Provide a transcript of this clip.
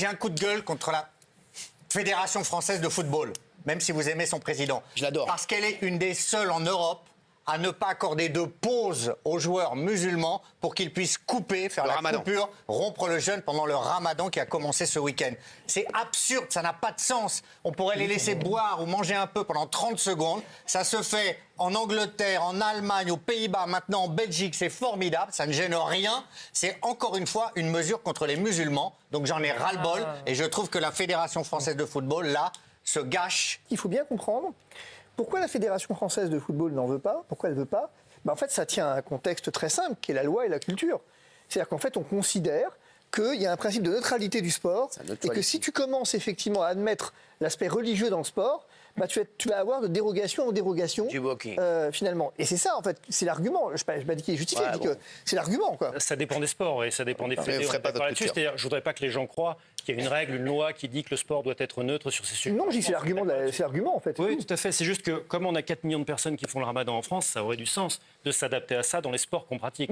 J'ai un coup de gueule contre la Fédération française de football, même si vous aimez son président. Je l'adore. Parce qu'elle est une des seules en Europe à ne pas accorder de pause aux joueurs musulmans pour qu'ils puissent couper, faire la coupure, rompre le jeûne pendant le ramadan qui a commencé ce week-end. C'est absurde, ça n'a pas de sens. On pourrait les laisser boire ou manger un peu pendant 30 secondes. Ça se fait en Angleterre, en Allemagne, aux Pays-Bas, maintenant en Belgique. C'est formidable, ça ne gêne rien. C'est encore une fois une mesure contre les musulmans. Donc j'en ai ras-le-bol et je trouve que la Fédération française de football, là, se gâche. Il faut bien comprendre pourquoi la Fédération française de football n'en veut pas, pourquoi elle ne veut pas. En fait, ça tient à un contexte très simple, qui est la loi et la culture. C'est-à-dire qu'en fait, on considère qu'il y a un principe de neutralité du sport et que si tu commences effectivement à admettre l'aspect religieux dans le sport, tu vas avoir de dérogation en dérogation, finalement. Et c'est ça, en fait, c'est l'argument. Je n'ai pas dit qu'il est justifié, je dis que c'est l'argument, quoi. Ça dépend des sports et ça dépend des fédés. C'est-à-dire, je ne voudrais pas que les gens croient qu'il y a une règle, une loi qui dit que le sport doit être neutre sur ces sujets. Non, je dis que c'est l'argument, en fait. Oui, tout à fait. C'est juste que, comme on a 4 millions de personnes qui font le ramadan en France, ça aurait du sens de s'adapter à ça dans les sports qu'on pratique.